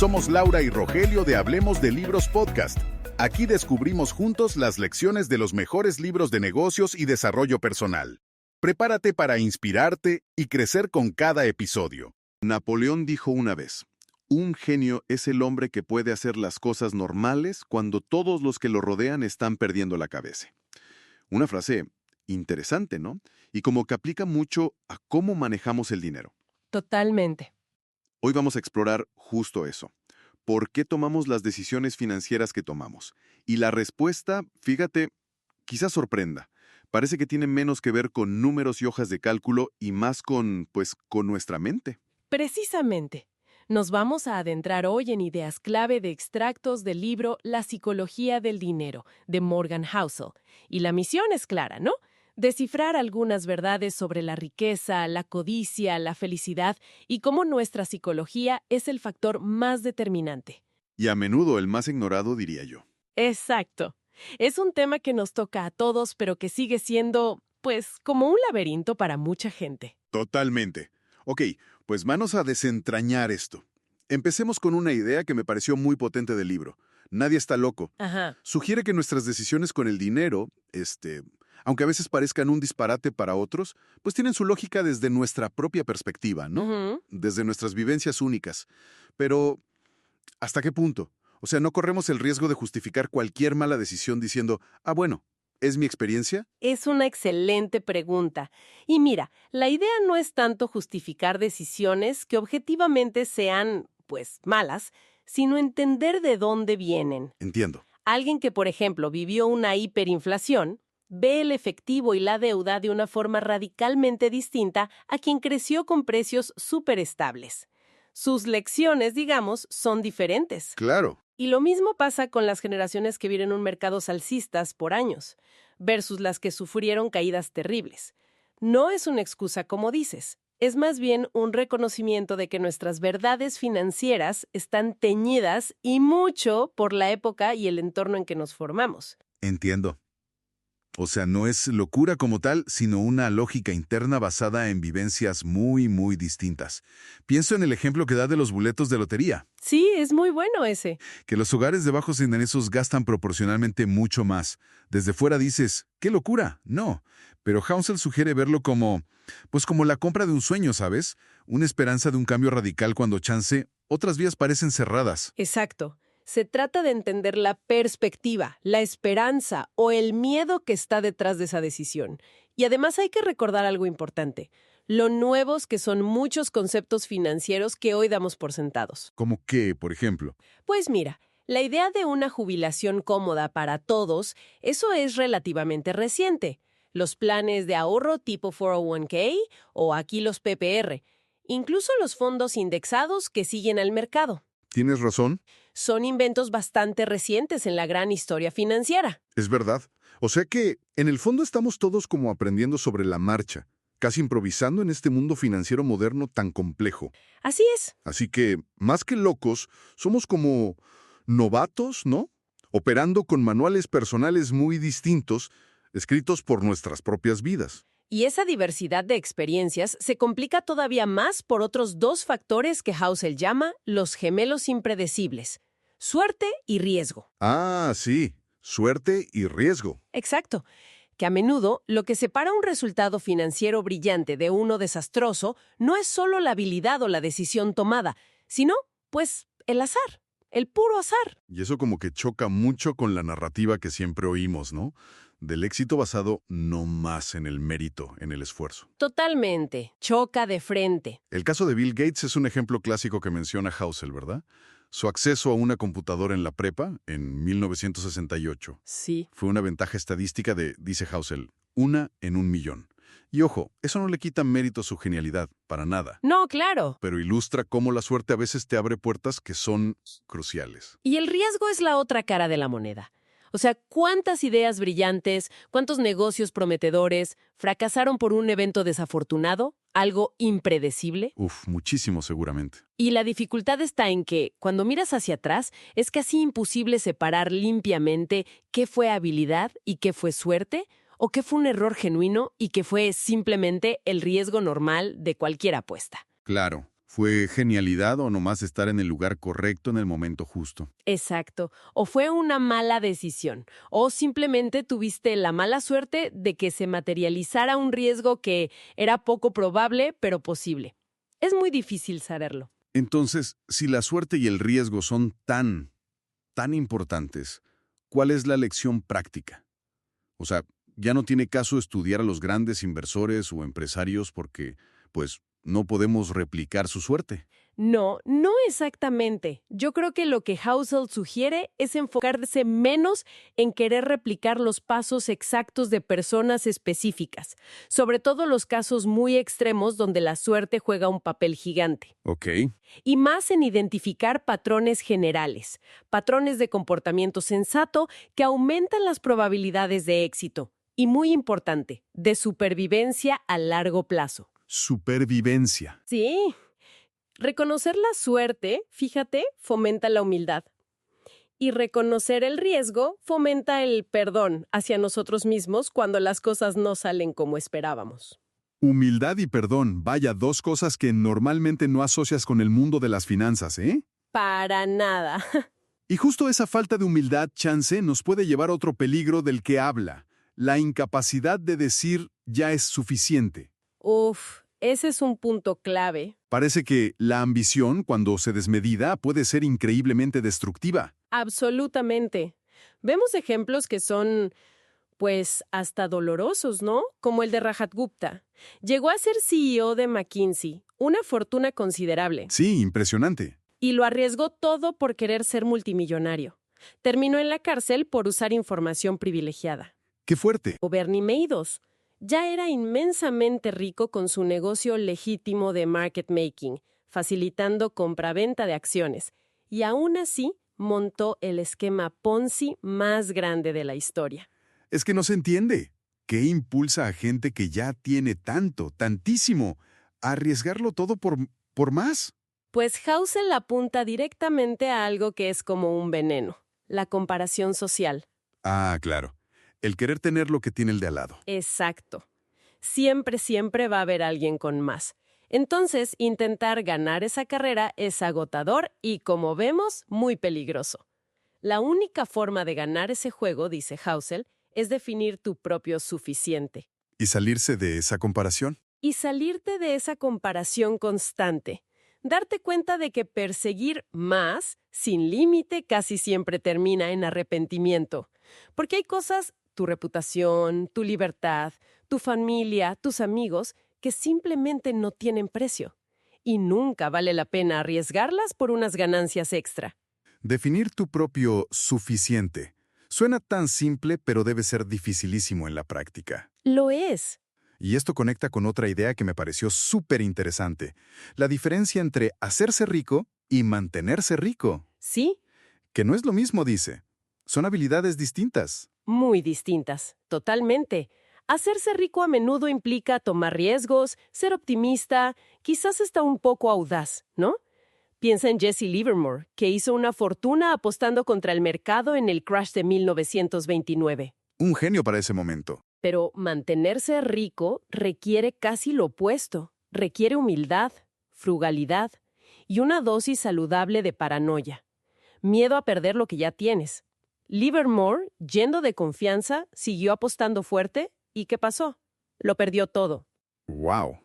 Somos Laura y Rogelio de Hablemos de Libros Podcast. Aquí descubrimos juntos las lecciones de los mejores libros de negocios y desarrollo personal. Prepárate para inspirarte y crecer con cada episodio. Napoleón dijo una vez, un genio es el hombre que puede hacer las cosas normales cuando todos los que lo rodean están perdiendo la cabeza. Una frase interesante, ¿no? Y como que aplica mucho a cómo manejamos el dinero. Totalmente. Hoy vamos a explorar justo eso. ¿Por qué tomamos las decisiones financieras que tomamos? Y la respuesta, fíjate, quizás sorprenda. Parece que tiene menos que ver con números y hojas de cálculo y más con nuestra mente. Precisamente. Nos vamos a adentrar hoy en ideas clave de extractos del libro La psicología del dinero, de Morgan Housel. Y la misión es clara, ¿no? Descifrar algunas verdades sobre la riqueza, la codicia, la felicidad y cómo nuestra psicología es el factor más determinante. Y a menudo el más ignorado, diría yo. Exacto. Es un tema que nos toca a todos, pero que sigue siendo, como un laberinto para mucha gente. Totalmente. Ok, pues manos a desentrañar esto. Empecemos con una idea que me pareció muy potente del libro. Nadie está loco. Ajá. Sugiere que nuestras decisiones con el dinero, aunque a veces parezcan un disparate para otros, pues tienen su lógica desde nuestra propia perspectiva, ¿no? Ujú. Desde nuestras vivencias únicas. Pero, ¿hasta qué punto? O sea, no corremos el riesgo de justificar cualquier mala decisión diciendo, bueno, ¿es mi experiencia? Es una excelente pregunta. Y mira, la idea no es tanto justificar decisiones que objetivamente sean, malas, sino entender de dónde vienen. Entiendo. Alguien que, por ejemplo, vivió una hiperinflación, ve el efectivo y la deuda de una forma radicalmente distinta a quien creció con precios superestables. Sus lecciones, digamos, son diferentes. Claro. Y lo mismo pasa con las generaciones que vieron un mercado alcistas por años, versus las que sufrieron caídas terribles. No es una excusa, como dices. Es más bien un reconocimiento de que nuestras verdades financieras están teñidas y mucho por la época y el entorno en que nos formamos. Entiendo. O sea, no es locura como tal, sino una lógica interna basada en vivencias muy, muy distintas. Pienso en el ejemplo que da de los boletos de lotería, Sí, es muy bueno ese. que los hogares de bajos ingresos gastan proporcionalmente mucho más. Desde fuera dices, ¡qué locura! No, pero Housel sugiere verlo como la compra de un sueño, ¿sabes? Una esperanza de un cambio radical cuando chance, otras vías parecen cerradas. Exacto. Se trata de entender la perspectiva, la esperanza o el miedo que está detrás de esa decisión. Y además hay que recordar algo importante, lo nuevos que son muchos conceptos financieros que hoy damos por sentados. ¿Como qué, por ejemplo? Pues mira, la idea de una jubilación cómoda para todos, eso es relativamente reciente. Los planes de ahorro tipo 401k o aquí los PPR, incluso los fondos indexados que siguen al mercado. ¿Tienes razón? Son inventos bastante recientes en la gran historia financiera. Es verdad. O sea que, en el fondo estamos todos como aprendiendo sobre la marcha, casi improvisando en este mundo financiero moderno tan complejo. Así es. Así que, más que locos, somos como novatos, ¿no? Operando con manuales personales muy distintos, escritos por nuestras propias vidas. Y esa diversidad de experiencias se complica todavía más por otros dos factores que Housel llama los gemelos impredecibles: suerte y riesgo. Ah, sí. Suerte y riesgo. Exacto. Que a menudo lo que separa un resultado financiero brillante de uno desastroso no es solo la habilidad o la decisión tomada, sino, el azar, el puro azar. Y eso como que choca mucho con la narrativa que siempre oímos, ¿no? Del éxito basado no más en el mérito, en el esfuerzo. Totalmente. Choca de frente. El caso de Bill Gates es un ejemplo clásico que menciona Housel, ¿verdad? Su acceso a una computadora en la prepa, en 1968, Sí. fue una ventaja estadística de, dice Housel, 1 en 1.000.000. Y ojo, eso no le quita mérito a su genialidad, para nada. No, claro. Pero ilustra cómo la suerte a veces te abre puertas que son cruciales. Y el riesgo es la otra cara de la moneda. O sea, ¿cuántas ideas brillantes, cuántos negocios prometedores fracasaron por un evento desafortunado, algo impredecible? Muchísimo seguramente. Y la dificultad está en que, cuando miras hacia atrás, es casi imposible separar limpiamente qué fue habilidad y qué fue suerte, o qué fue un error genuino y qué fue simplemente el riesgo normal de cualquier apuesta. Claro. ¿Fue genialidad o nomás estar en el lugar correcto en el momento justo? Exacto. O fue una mala decisión, o simplemente tuviste la mala suerte de que se materializara un riesgo que era poco probable, pero posible. Es muy difícil saberlo. Entonces, si la suerte y el riesgo son tan importantes, ¿cuál es la lección práctica? O sea, ya no tiene caso estudiar a los grandes inversores o empresarios porque, pues, no podemos replicar su suerte. No, no exactamente. Yo creo que lo que Housel sugiere es enfocarse menos en querer replicar los pasos exactos de personas específicas, sobre todo los casos muy extremos donde la suerte juega un papel gigante, Ok. y más en identificar patrones generales, patrones de comportamiento sensato que aumentan las probabilidades de éxito, y muy importante, de supervivencia a largo plazo. Supervivencia. Sí. Reconocer la suerte, fíjate, fomenta la humildad. Y reconocer el riesgo fomenta el perdón hacia nosotros mismos cuando las cosas no salen como esperábamos. Humildad y perdón, vaya, dos cosas que normalmente no asocias con el mundo de las finanzas, ¿eh? Para nada. Y justo esa falta de humildad, chance, nos puede llevar a otro peligro del que habla, la incapacidad de decir ya es suficiente. Uf, ese es un punto clave. Parece que la ambición, cuando se desmedida, puede ser increíblemente destructiva. Absolutamente. Vemos ejemplos que son, pues, hasta dolorosos, ¿no? Como el de Rajat Gupta. Llegó a ser CEO de McKinsey, una fortuna considerable. Sí, impresionante. Y lo arriesgó todo por querer ser multimillonario. Terminó en la cárcel por usar información privilegiada. ¡Qué fuerte! O Bernie Madoff. Ya era inmensamente rico con su negocio legítimo de market making, facilitando compraventa de acciones. Y aún así, montó el esquema Ponzi más grande de la historia. Es que no se entiende. ¿Qué impulsa a gente que ya tiene tantísimo, a arriesgarlo todo por más? Pues Housel apunta directamente a algo que es como un veneno, la comparación social. Ah, claro. El querer tener lo que tiene el de al lado. Exacto. Siempre va a haber alguien con más. Entonces, intentar ganar esa carrera es agotador y, como vemos, muy peligroso. La única forma de ganar ese juego, dice Housel, es definir tu propio suficiente. ¿Y salirse de esa comparación? Y salirte de esa comparación constante. Darte cuenta de que perseguir más, sin límite, casi siempre termina en arrepentimiento. Porque hay cosas, tu reputación, tu libertad, tu familia, tus amigos, que simplemente no tienen precio. Y nunca vale la pena arriesgarlas por unas ganancias extra. Definir tu propio suficiente. Suena tan simple, pero debe ser dificilísimo en la práctica. Lo es. Y esto conecta con otra idea que me pareció súper interesante. La diferencia entre hacerse rico y mantenerse rico. Sí, Que no es lo mismo, dice. Son habilidades distintas. muy distintas, totalmente. Hacerse rico a menudo implica tomar riesgos, ser optimista, quizás hasta un poco audaz, ¿no? Piensa en Jesse Livermore, que hizo una fortuna apostando contra el mercado en el crash de 1929. Un genio para ese momento. Pero mantenerse rico requiere casi lo opuesto. Requiere humildad, frugalidad y una dosis saludable de paranoia. Miedo a perder lo que ya tienes. Livermore, yendo de confianza, siguió apostando fuerte. ¿Y qué pasó? Lo perdió todo. ¡Wow!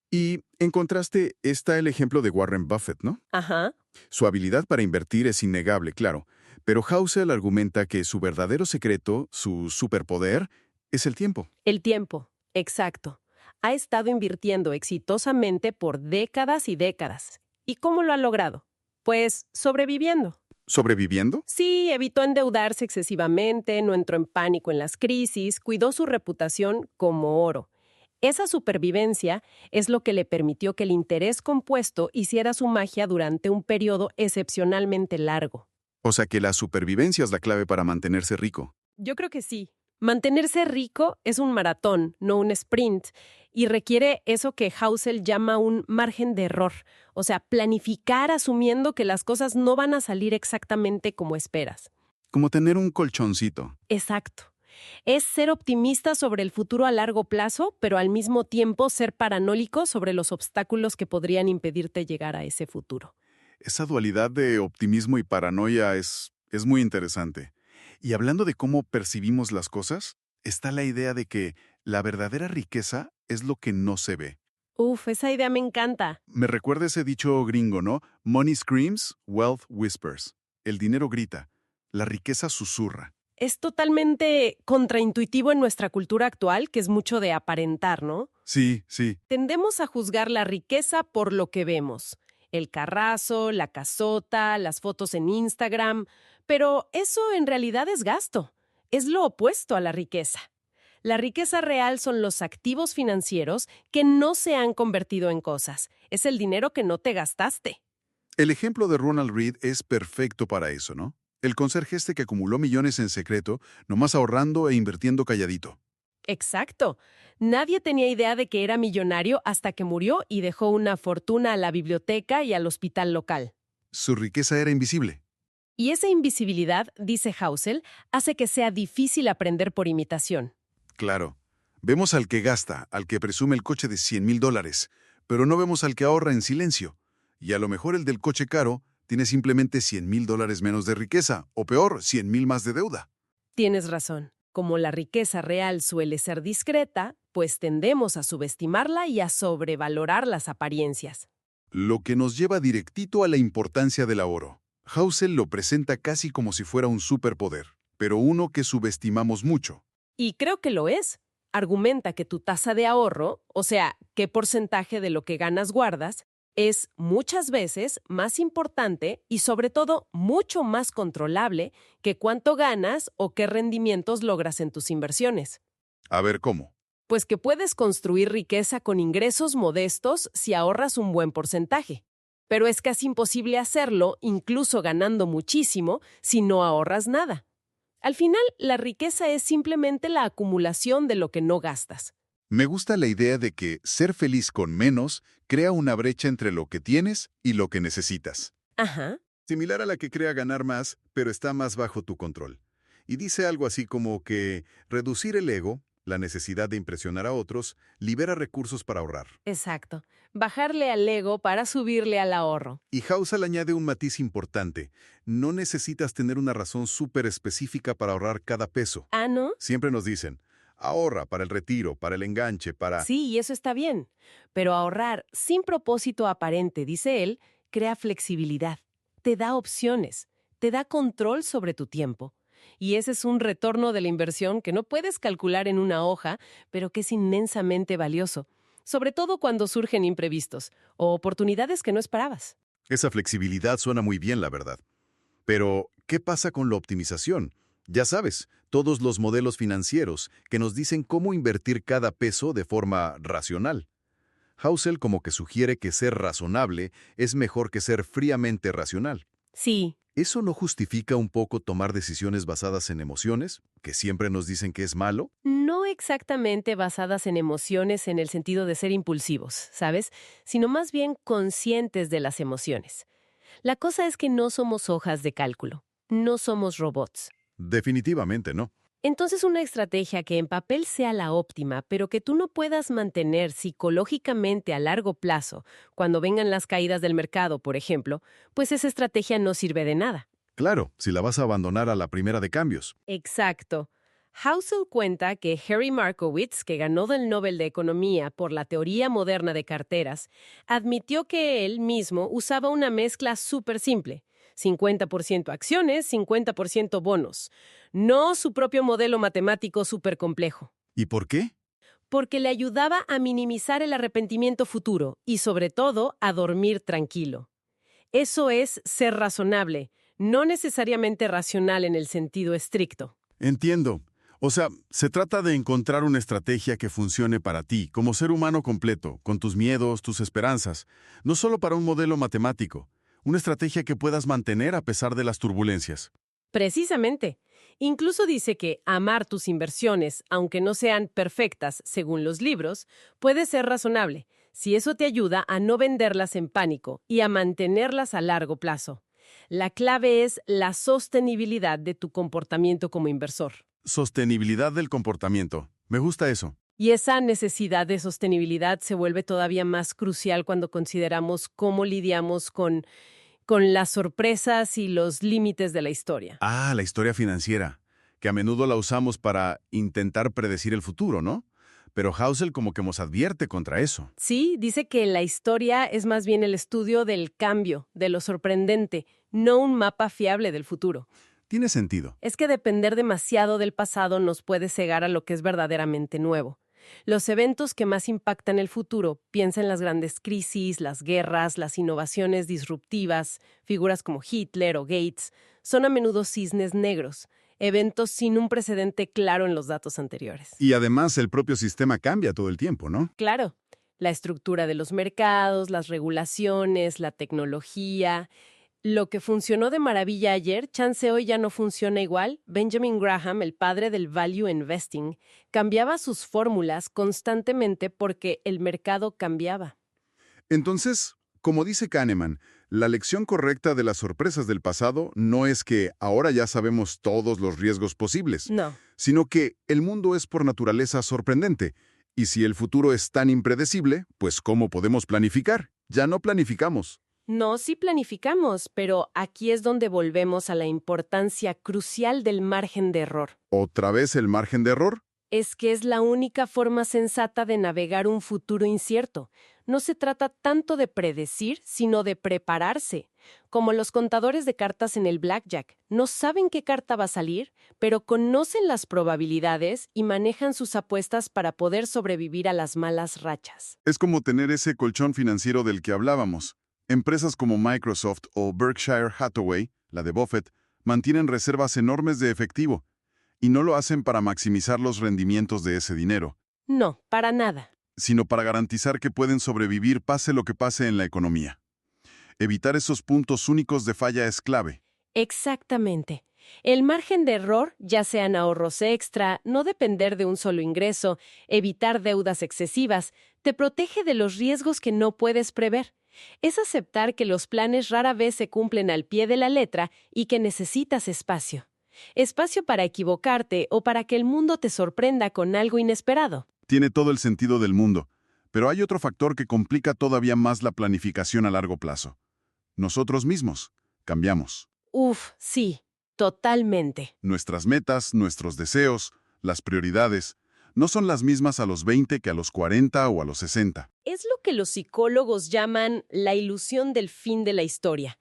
Y en contraste está el ejemplo de Warren Buffett, ¿no? Ajá. Su habilidad para invertir es innegable, claro, pero Housel argumenta que su verdadero secreto, su superpoder, es el tiempo. El tiempo, exacto. Ha estado invirtiendo exitosamente por décadas y décadas. ¿Y cómo lo ha logrado? Pues sobreviviendo. ¿Sobreviviendo? Sí, evitó endeudarse excesivamente, no entró en pánico en las crisis, cuidó su reputación como oro. Esa supervivencia es lo que le permitió que el interés compuesto hiciera su magia durante un periodo excepcionalmente largo. O sea que la supervivencia es la clave para mantenerse rico. Yo creo que sí. Mantenerse rico es un maratón, no un sprint, y requiere eso que Housel llama un margen de error, o sea, planificar asumiendo que las cosas no van a salir exactamente como esperas. Como tener un colchoncito. Exacto. Es ser optimista sobre el futuro a largo plazo, pero al mismo tiempo ser paranoico sobre los obstáculos que podrían impedirte llegar a ese futuro. Esa dualidad de optimismo y paranoia es muy interesante. Y hablando de cómo percibimos las cosas, está la idea de que la verdadera riqueza es lo que no se ve. Uf, esa idea me encanta. Me recuerda ese dicho gringo, ¿no? Money screams, wealth whispers. El dinero grita, la riqueza susurra. Es totalmente contraintuitivo en nuestra cultura actual, que es mucho de aparentar, ¿no? Sí, sí. Tendemos a juzgar la riqueza por lo que vemos. El carrazo, la casota, las fotos en Instagram. Pero eso en realidad es gasto. Es lo opuesto a la riqueza. La riqueza real son los activos financieros que no se han convertido en cosas. Es el dinero que no te gastaste. El ejemplo de Ronald Read es perfecto para eso, ¿no? El conserje que acumuló millones en secreto, nomás ahorrando e invirtiendo calladito. Exacto. Nadie tenía idea de que era millonario hasta que murió y dejó una fortuna a la biblioteca y al hospital local. Su riqueza era invisible. Y esa invisibilidad, dice Housel, hace que sea difícil aprender por imitación. Claro. Vemos al que gasta, al que presume el coche de $100,000, pero no vemos al que ahorra en silencio. Y a lo mejor el del coche caro tiene simplemente $100,000 menos de riqueza, o peor, 100,000 más de deuda. Tienes razón. Como la riqueza real suele ser discreta, pues tendemos a subestimarla y a sobrevalorar las apariencias. Lo que nos lleva directito a la importancia del ahorro. Housel lo presenta casi como si fuera un superpoder, pero uno que subestimamos mucho. Y creo que lo es. Argumenta que tu tasa de ahorro, o sea, qué porcentaje de lo que ganas guardas, es muchas veces más importante y sobre todo mucho más controlable que cuánto ganas o qué rendimientos logras en tus inversiones. A ver, ¿cómo? Pues que puedes construir riqueza con ingresos modestos si ahorras un buen porcentaje. Pero es casi imposible hacerlo, incluso ganando muchísimo, si no ahorras nada. Al final, la riqueza es simplemente la acumulación de lo que no gastas. Me gusta la idea de que ser feliz con menos crea una brecha entre lo que tienes y lo que necesitas. Ajá. Similar a la que crea ganar más, pero está más bajo tu control. Y dice algo así como que reducir el ego, la necesidad de impresionar a otros, libera recursos para ahorrar. Exacto. Bajarle al ego para subirle al ahorro. Y Housel añade un matiz importante. No necesitas tener una razón súper específica para ahorrar cada peso. ¿Ah, no? Siempre nos dicen, ahorra para el retiro, para el enganche, para... Sí, y eso está bien. Pero ahorrar sin propósito aparente, dice él, crea flexibilidad. Te da opciones. Te da control sobre tu tiempo. Y ese es un retorno de la inversión que no puedes calcular en una hoja, pero que es inmensamente valioso. Sobre todo cuando surgen imprevistos o oportunidades que no esperabas. Esa flexibilidad suena muy bien, la verdad. Pero, ¿qué pasa con la optimización? Ya sabes, todos los modelos financieros que nos dicen cómo invertir cada peso de forma racional. Housel como que sugiere que ser razonable es mejor que ser fríamente racional. Sí, ¿Eso no justifica un poco tomar decisiones basadas en emociones, que siempre nos dicen que es malo? no exactamente basadas en emociones en el sentido de ser impulsivos, ¿sabes? Sino más bien conscientes de las emociones. La cosa es que no somos hojas de cálculo, no somos robots. Definitivamente no. Entonces una estrategia que en papel sea la óptima, pero que tú no puedas mantener psicológicamente a largo plazo, cuando vengan las caídas del mercado, por ejemplo, pues esa estrategia no sirve de nada. Claro, si la vas a abandonar a la primera de cambios. Exacto. Housel cuenta que Harry Markowitz, que ganó el Nobel de Economía por la teoría moderna de carteras, admitió que él mismo usaba una mezcla súper simple. 50% acciones, 50% bonos. No su propio modelo matemático súper complejo. ¿Y por qué? Porque le ayudaba a minimizar el arrepentimiento futuro y, sobre todo, a dormir tranquilo. Eso es ser razonable, no necesariamente racional en el sentido estricto. Entiendo. O sea, se trata de encontrar una estrategia que funcione para ti, como ser humano completo, con tus miedos, tus esperanzas, no solo para un modelo matemático, una estrategia que puedas mantener a pesar de las turbulencias. Precisamente. Incluso dice que amar tus inversiones, aunque no sean perfectas según los libros, puede ser razonable, si eso te ayuda a no venderlas en pánico y a mantenerlas a largo plazo. La clave es la sostenibilidad de tu comportamiento como inversor. Sostenibilidad del comportamiento. Me gusta eso. Y esa necesidad de sostenibilidad se vuelve todavía más crucial cuando consideramos cómo lidiamos con las sorpresas y los límites de la historia. Ah, la historia financiera, que a menudo la usamos para intentar predecir el futuro, ¿no? Pero Housel como que nos advierte contra eso. Sí, dice que la historia es más bien el estudio del cambio, de lo sorprendente, no un mapa fiable del futuro. Tiene sentido. Es que depender demasiado del pasado nos puede cegar a lo que es verdaderamente nuevo. Los eventos que más impactan el futuro, piensa en las grandes crisis, las guerras, las innovaciones disruptivas, figuras como Hitler o Gates, son a menudo cisnes negros, eventos sin un precedente claro en los datos anteriores. Y además el propio sistema cambia todo el tiempo, ¿no? Claro, la estructura de los mercados, las regulaciones, la tecnología. Lo que funcionó de maravilla ayer, chance hoy ya no funciona igual. Benjamin Graham, el padre del value investing, cambiaba sus fórmulas constantemente porque el mercado cambiaba. Entonces, como dice Kahneman, la lección correcta de las sorpresas del pasado no es que ahora ya sabemos todos los riesgos posibles, No. sino que el mundo es por naturaleza sorprendente. Y si el futuro es tan impredecible, pues ¿cómo podemos planificar? Ya no planificamos. No, sí planificamos, pero aquí es donde volvemos a la importancia crucial del margen de error. ¿Otra vez el margen de error? Es que es la única forma sensata de navegar un futuro incierto. No se trata tanto de predecir, sino de prepararse. Como los contadores de cartas en el blackjack. No saben qué carta va a salir, pero conocen las probabilidades y manejan sus apuestas para poder sobrevivir a las malas rachas. Es como tener ese colchón financiero del que hablábamos. Empresas como Microsoft o Berkshire Hathaway, la de Buffett, mantienen reservas enormes de efectivo y no lo hacen para maximizar los rendimientos de ese dinero, No, para nada. sino para garantizar que pueden sobrevivir pase lo que pase en la economía. Evitar esos puntos únicos de falla es clave. Exactamente. El margen de error, ya sean ahorros extra, no depender de un solo ingreso, evitar deudas excesivas, te protege de los riesgos que no puedes prever. Es aceptar que los planes rara vez se cumplen al pie de la letra y que necesitas espacio. Espacio para equivocarte o para que el mundo te sorprenda con algo inesperado. Tiene todo el sentido del mundo, pero hay otro factor que complica todavía más la planificación a largo plazo. Nosotros mismos cambiamos. Sí, totalmente. Nuestras metas, nuestros deseos, las prioridades, no son las mismas a los 20 que a los 40 o a los 60. Es lo que los psicólogos llaman la ilusión del fin de la historia.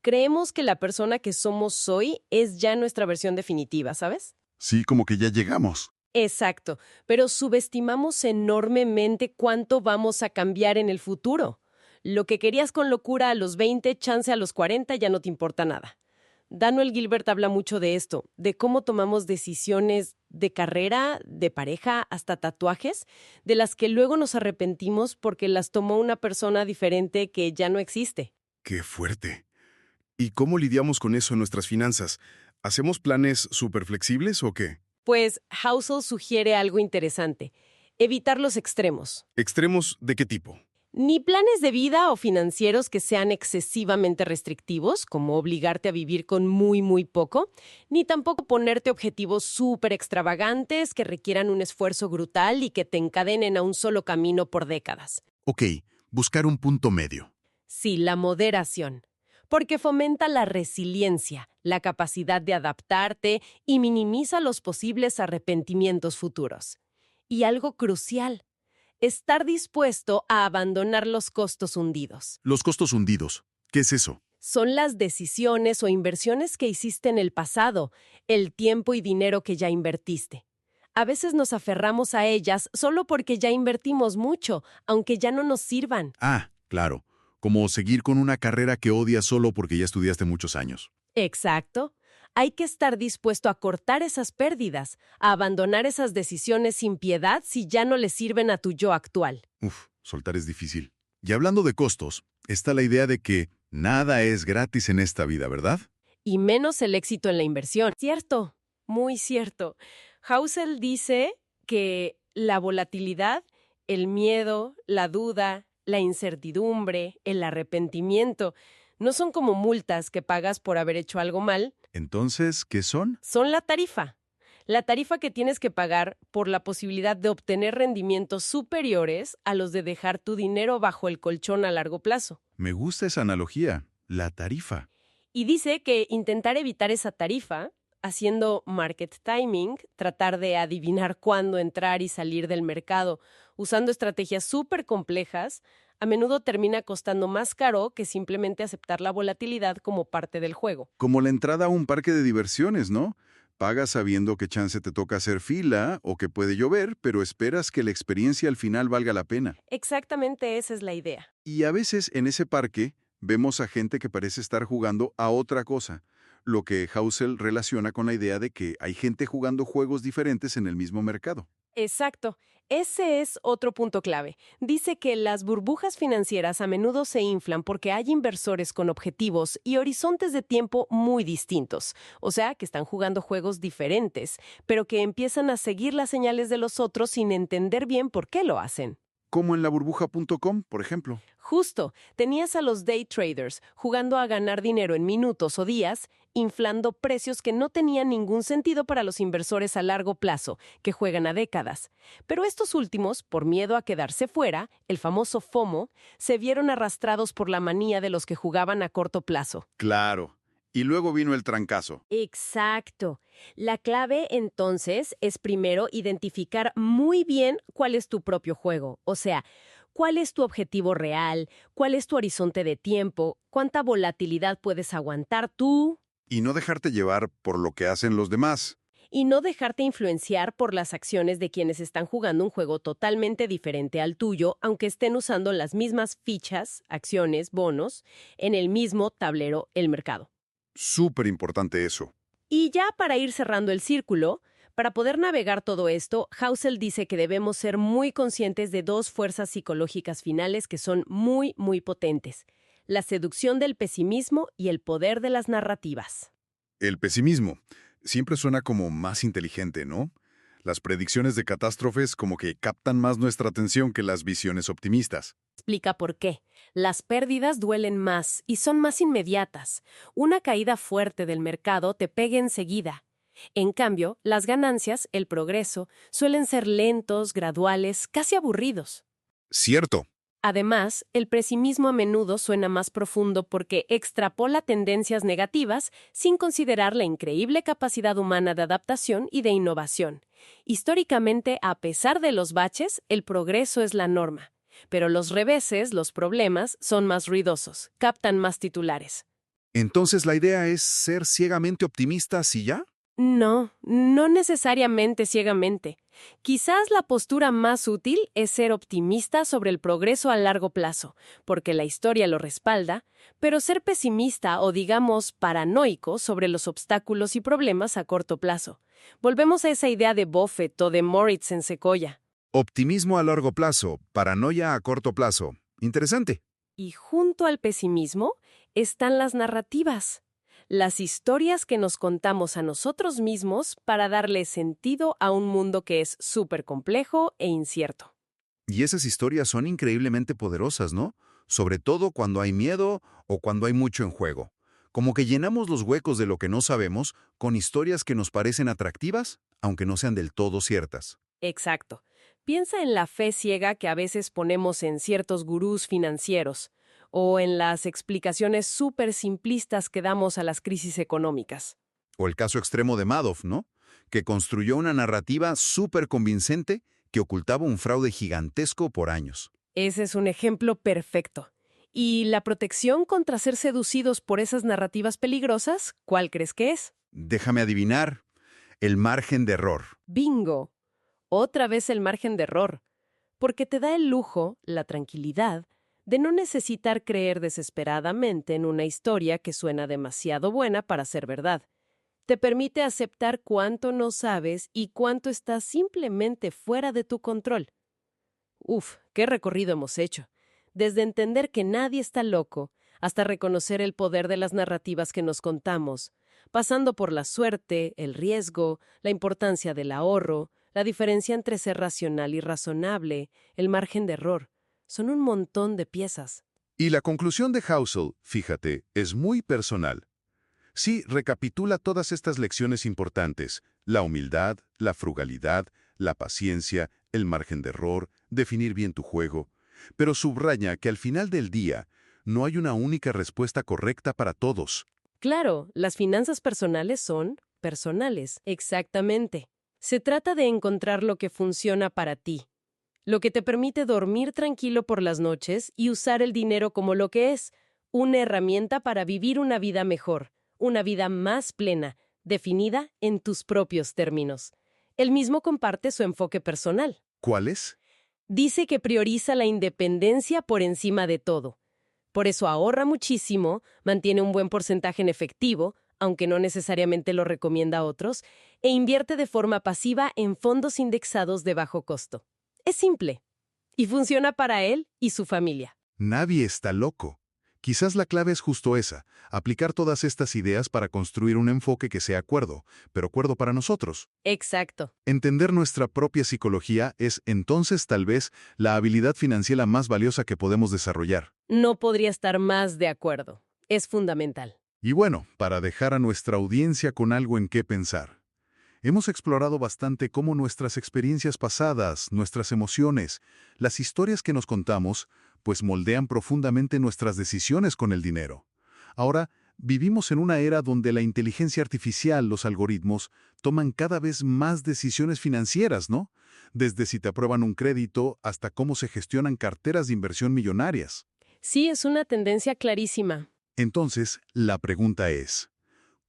Creemos que la persona que somos hoy es ya nuestra versión definitiva, ¿sabes? Sí, como que ya llegamos. Exacto, pero subestimamos enormemente cuánto vamos a cambiar en el futuro. Lo que querías con locura a los 20, chance a los 40 ya no te importa nada. Daniel Gilbert habla mucho de esto, de cómo tomamos decisiones de carrera, de pareja, hasta tatuajes, de las que luego nos arrepentimos porque las tomó una persona diferente que ya no existe. ¡Qué fuerte! ¿Y cómo lidiamos con eso en nuestras finanzas? ¿Hacemos planes súper flexibles o qué? Pues Housel sugiere algo interesante, evitar los extremos. ¿Extremos de qué tipo? Ni planes de vida o financieros que sean excesivamente restrictivos, como obligarte a vivir con muy poco, ni tampoco ponerte objetivos súper extravagantes que requieran un esfuerzo brutal y que te encadenen a un solo camino por décadas. Ok, buscar un punto medio. Sí, la moderación, porque fomenta la resiliencia, la capacidad de adaptarte y minimiza los posibles arrepentimientos futuros. Y algo crucial, estar dispuesto a abandonar los costos hundidos. Los costos hundidos. ¿Qué es eso? Son las decisiones o inversiones que hiciste en el pasado, el tiempo y dinero que ya invertiste. A veces nos aferramos a ellas solo porque ya invertimos mucho, aunque ya no nos sirvan. Ah, claro. Como seguir con una carrera que odias solo porque ya estudiaste muchos años. Exacto. Hay que estar dispuesto a cortar esas pérdidas, a abandonar esas decisiones sin piedad si ya no le sirven a tu yo actual. Soltar es difícil. Y hablando de costos, está la idea de que nada es gratis en esta vida, ¿verdad? Y menos el éxito en la inversión. Cierto, muy cierto. Housel dice que la volatilidad, el miedo, la duda, la incertidumbre, el arrepentimiento, no son como multas que pagas por haber hecho algo mal. Entonces, ¿qué son? Son la tarifa. La tarifa que tienes que pagar por la posibilidad de obtener rendimientos superiores a los de dejar tu dinero bajo el colchón a largo plazo. Me gusta esa analogía, la tarifa. Y dice que intentar evitar esa tarifa, haciendo market timing, tratar de adivinar cuándo entrar y salir del mercado, usando estrategias súper complejas, a menudo termina costando más caro que simplemente aceptar la volatilidad como parte del juego. Como la entrada a un parque de diversiones, ¿no? Pagas sabiendo que chance te toca hacer fila o que puede llover, pero esperas que la experiencia al final valga la pena. Exactamente esa es la idea. Y a veces en ese parque vemos a gente que parece estar jugando a otra cosa, lo que Housel relaciona con la idea de que hay gente jugando juegos diferentes en el mismo mercado. Exacto. Ese es otro punto clave. Dice que las burbujas financieras a menudo se inflan porque hay inversores con objetivos y horizontes de tiempo muy distintos, o sea, que están jugando juegos diferentes, pero que empiezan a seguir las señales de los otros sin entender bien por qué lo hacen. Como en laburbuja.com, por ejemplo. Justo, tenías a los day traders jugando a ganar dinero en minutos o días, inflando precios que no tenían ningún sentido para los inversores a largo plazo, que juegan a décadas. Pero estos últimos, por miedo a quedarse fuera, el famoso FOMO, se vieron arrastrados por la manía de los que jugaban a corto plazo. Claro. Y luego vino el trancazo. Exacto. La clave, entonces, es primero identificar muy bien cuál es tu propio juego. O sea, cuál es tu objetivo real, cuál es tu horizonte de tiempo, cuánta volatilidad puedes aguantar tú. Y no dejarte llevar por lo que hacen los demás. Y no dejarte influenciar por las acciones de quienes están jugando un juego totalmente diferente al tuyo, aunque estén usando las mismas fichas, acciones, bonos, en el mismo tablero, el mercado. Súper importante eso. Y ya para ir cerrando el círculo, para poder navegar todo esto, Housel dice que debemos ser muy conscientes de dos fuerzas psicológicas finales que son muy, muy potentes: la seducción del pesimismo y el poder de las narrativas. El pesimismo siempre suena como más inteligente, ¿no? Las predicciones de catástrofes como que captan más nuestra atención que las visiones optimistas. Explica por qué. Las pérdidas duelen más y son más inmediatas. Una caída fuerte del mercado te pega enseguida. En cambio, las ganancias, el progreso, suelen ser lentos, graduales, casi aburridos. Cierto. Además, el pesimismo a menudo suena más profundo porque extrapola tendencias negativas sin considerar la increíble capacidad humana de adaptación y de innovación. Históricamente, a pesar de los baches, el progreso es la norma. Pero los reveses, los problemas, son más ruidosos, captan más titulares. Entonces la idea es ser ciegamente optimistas y ya. No, no necesariamente ciegamente. Quizás la postura más útil es ser optimista sobre el progreso a largo plazo, porque la historia lo respalda, pero ser pesimista o, digamos, paranoico sobre los obstáculos y problemas a corto plazo. Volvemos a esa idea de Buffett o de Moritz en Sequoia. Optimismo a largo plazo, paranoia a corto plazo. Interesante. Y junto al pesimismo están las narrativas. Las historias que nos contamos a nosotros mismos para darle sentido a un mundo que es súper complejo e incierto. Y esas historias son increíblemente poderosas, ¿no? Sobre todo cuando hay miedo o cuando hay mucho en juego. Como que llenamos los huecos de lo que no sabemos con historias que nos parecen atractivas, aunque no sean del todo ciertas. Exacto. Piensa en la fe ciega que a veces ponemos en ciertos gurús financieros, o en las explicaciones súper simplistas que damos a las crisis económicas. O el caso extremo de Madoff, ¿no? Que construyó una narrativa súper convincente que ocultaba un fraude gigantesco por años. Ese es un ejemplo perfecto. ¿Y la protección contra ser seducidos por esas narrativas peligrosas? ¿Cuál crees que es? Déjame adivinar. El margen de error. ¡Bingo! Otra vez el margen de error. Porque te da el lujo, la tranquilidad, de no necesitar creer desesperadamente en una historia que suena demasiado buena para ser verdad. Te permite aceptar cuánto no sabes y cuánto está simplemente fuera de tu control. Uf, qué recorrido hemos hecho. Desde entender que nadie está loco, hasta reconocer el poder de las narrativas que nos contamos, pasando por la suerte, el riesgo, la importancia del ahorro, la diferencia entre ser racional y razonable, el margen de error. Son un montón de piezas. Y la conclusión de Housel, fíjate, es muy personal. Sí, recapitula todas estas lecciones importantes: la humildad, la frugalidad, la paciencia, el margen de error, definir bien tu juego. Pero subraya que al final del día, no hay una única respuesta correcta para todos. Claro, las finanzas personales son personales, exactamente. Se trata de encontrar lo que funciona para ti, lo que te permite dormir tranquilo por las noches y usar el dinero como lo que es, una herramienta para vivir una vida mejor, una vida más plena, definida en tus propios términos. Él mismo comparte su enfoque personal. ¿Cuál es? Dice que prioriza la independencia por encima de todo. Por eso ahorra muchísimo, mantiene un buen porcentaje en efectivo, aunque no necesariamente lo recomienda a otros, e invierte de forma pasiva en fondos indexados de bajo costo. Es simple, y funciona para él y su familia. Nadie está loco. Quizás la clave es justo esa: aplicar todas estas ideas para construir un enfoque que sea cuerdo, pero cuerdo para nosotros. Exacto. Entender nuestra propia psicología es entonces tal vez la habilidad financiera más valiosa que podemos desarrollar. No podría estar más de acuerdo. Es fundamental. Y bueno, para dejar a nuestra audiencia con algo en qué pensar. Hemos explorado bastante cómo nuestras experiencias pasadas, nuestras emociones, las historias que nos contamos, pues moldean profundamente nuestras decisiones con el dinero. Ahora, vivimos en una era donde la inteligencia artificial, los algoritmos, toman cada vez más decisiones financieras, ¿no? Desde si te aprueban un crédito hasta cómo se gestionan carteras de inversión millonarias. Sí, es una tendencia clarísima. Entonces, la pregunta es: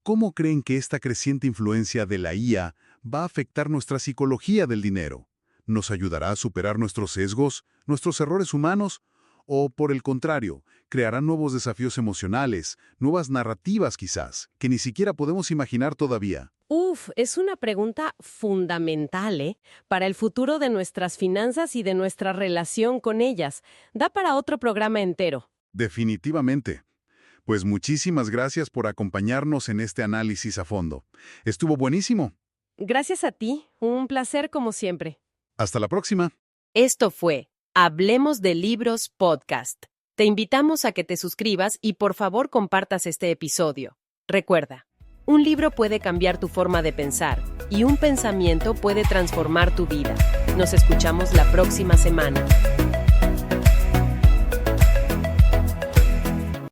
¿cómo creen que esta creciente influencia de la IA va a afectar nuestra psicología del dinero? ¿Nos ayudará a superar nuestros sesgos, nuestros errores humanos? ¿O, por el contrario, creará nuevos desafíos emocionales, nuevas narrativas quizás, que ni siquiera podemos imaginar todavía? Es una pregunta fundamental, para el futuro de nuestras finanzas y de nuestra relación con ellas. Da para otro programa entero. Definitivamente. Pues muchísimas gracias por acompañarnos en este análisis a fondo. Estuvo buenísimo. Gracias a ti, un placer como siempre. Hasta la próxima. Esto fue Hablemos de Libros Podcast. Te invitamos a que te suscribas y por favor compartas este episodio. Recuerda, un libro puede cambiar tu forma de pensar y un pensamiento puede transformar tu vida. Nos escuchamos la próxima semana.